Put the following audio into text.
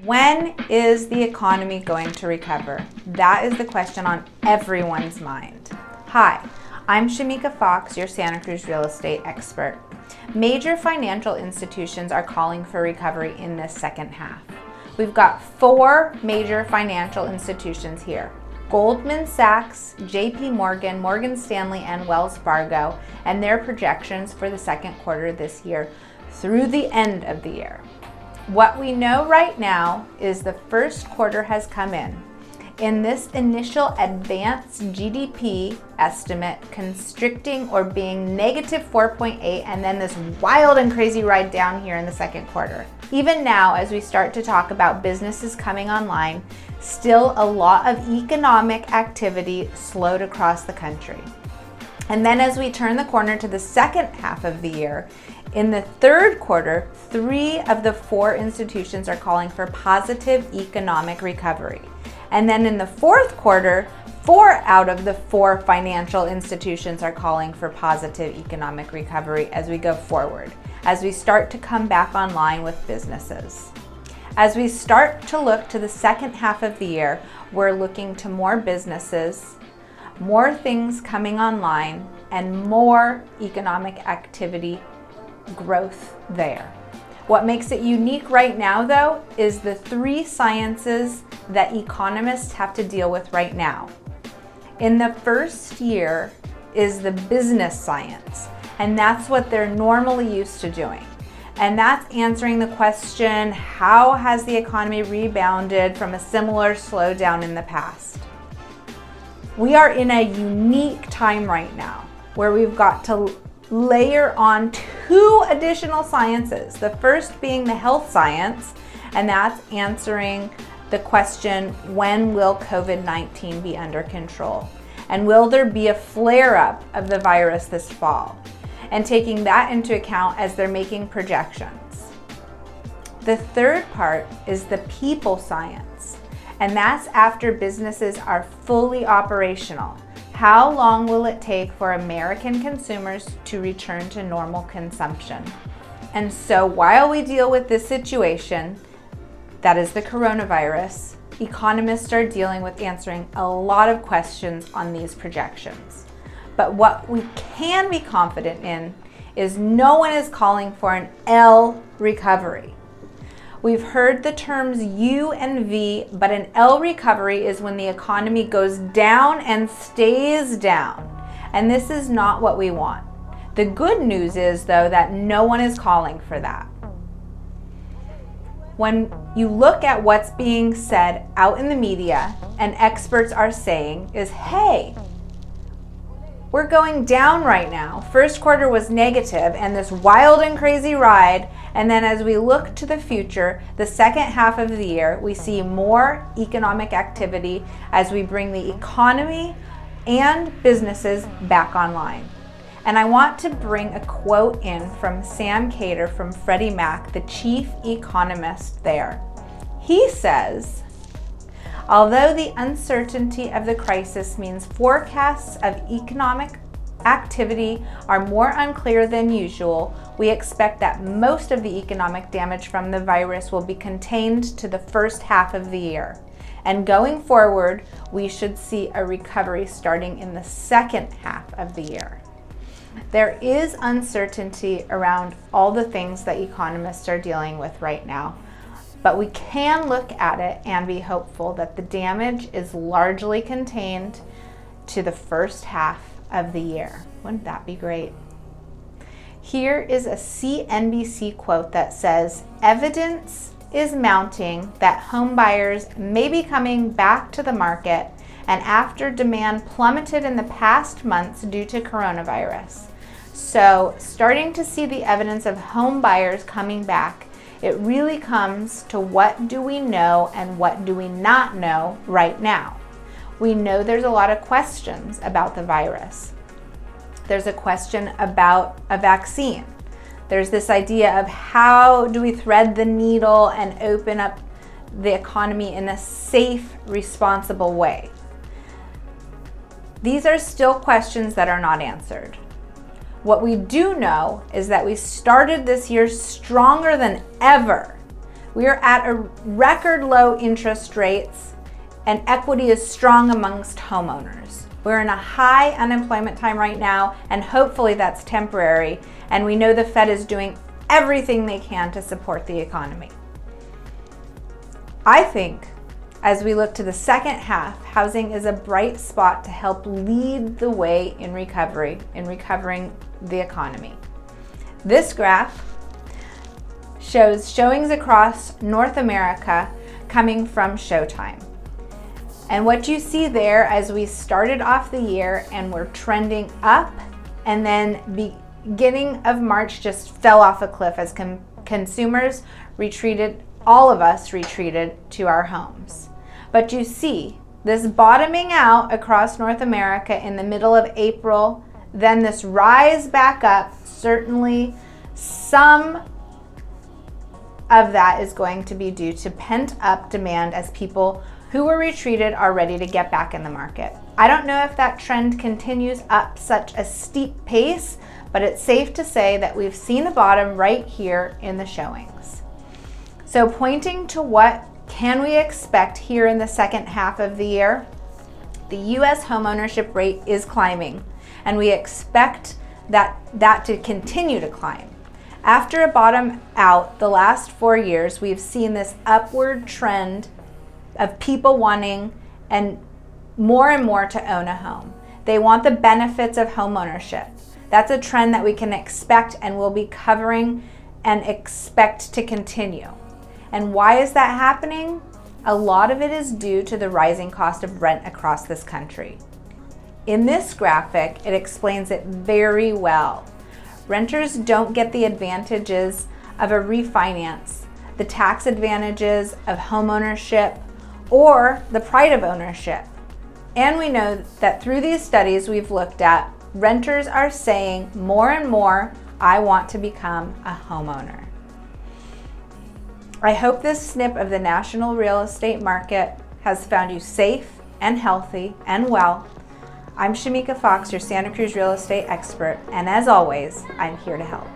When is the economy going to recover? That is the question on everyone's mind. Hi, I'm Shamika Fox, your Santa Cruz real estate expert. Major financial institutions are calling for recovery in this second half. We've got 4 major financial institutions here: Goldman Sachs, JP Morgan, Morgan Stanley, and Wells Fargo, and their projections for the second quarter this year through the end of the year. What we know right now is the first quarter has come in. In this initial advanced GDP estimate, constricting or being negative 4.8, and then this wild and crazy ride down here in the second quarter. Even now, as we start to talk about businesses coming online, still a lot of economic activity slowed across the country. And then as we turn the corner to the second half of the year, in the third quarter, 3 of the 4 institutions are calling for positive economic recovery. And then in the fourth quarter, 4 out of the 4 financial institutions are calling for positive economic recovery as we go forward, as we start to come back online with businesses. As we start to look to the second half of the year, we're looking to more businesses, more things coming online, and more economic activity growth there. What makes it unique right now, though, is the 3 sciences that economists have to deal with right now. In the first year is the business science, and that's what they're normally used to doing. And that's answering the question, how has the economy rebounded from a similar slowdown in the past? We are in a unique time right now where we've got to layer on 2 additional sciences. The first being the health science, and that's answering the question, when will COVID-19 be under control? And will there be a flare-up of the virus this fall? And taking that into account as they're making projections. The third part is the people science, and that's after businesses are fully operational. How long will it take for American consumers to return to normal consumption? And so while we deal with this situation, that is the coronavirus, economists are dealing with answering a lot of questions on these projections. But what we can be confident in is no one is calling for an L recovery. We've heard the terms U and V, but an L recovery is when the economy goes down and stays down. And this is not what we want. The good news is, though, that no one is calling for that. When you look at what's being said out in the media and experts are saying is, hey, we're going down right now. First quarter was negative and this wild and crazy ride. And then as we look to the future, the second half of the year, we see more economic activity as we bring the economy and businesses back online. And I want to bring a quote in from Sam Cater from Freddie Mac, the chief economist there. He says, although the uncertainty of the crisis means forecasts of economic activity are more unclear than usual, we expect that most of the economic damage from the virus will be contained to the first half of the year. And going forward, we should see a recovery starting in the second half of the year. There is uncertainty around all the things that economists are dealing with right now. But we can look at it and be hopeful that the damage is largely contained to the first half of the year. Wouldn't that be great? Here is a CNBC quote that says, evidence is mounting that home buyers may be coming back to the market and after demand plummeted in the past months due to coronavirus. So starting to see the evidence of home buyers coming back, it really comes to what do we know and what do we not know right now. We know there's a lot of questions about the virus. There's a question about a vaccine. There's this idea of how do we thread the needle and open up the economy in a safe, responsible way. These are still questions that are not answered. What we do know is that we started this year stronger than ever. We are at a record low interest rates and equity is strong amongst homeowners. We're in a high unemployment time right now, and hopefully that's temporary. And we know the Fed is doing everything they can to support the economy. I think as we look to the second half, housing is a bright spot to help lead the way in recovering the economy. This graph shows showings across North America coming from Showtime. And what you see there as we started off the year and we're trending up, and then beginning of March just fell off a cliff as consumers retreated, all of us retreated to our homes. But you see this bottoming out across North America in the middle of April, then this rise back up. Certainly some of that is going to be due to pent up demand as people who were retreated are ready to get back in the market. I don't know if that trend continues up such a steep pace, but it's safe to say that we've seen a bottom right here in the showings. So pointing to what can we expect here in the second half of the year, the US homeownership rate is climbing, and we expect that to continue to climb. After a bottom out the last 4 years, we've seen this upward trend of people wanting and more to own a home. They want the benefits of home ownership. That's a trend that we can expect and will be covering and expect to continue. And why is that happening? A lot of it is due to the rising cost of rent across this country. In this graphic, it explains it very well. Renters don't get the advantages of a refinance, the tax advantages of home ownership, or the pride of ownership. And we know that through these studies we've looked at, renters are saying more and more, I want to become a homeowner. I hope this snip of the national real estate market has found you safe and healthy and well. I'm Shamika Fox, your Santa Cruz real estate expert, and as always, I'm here to help.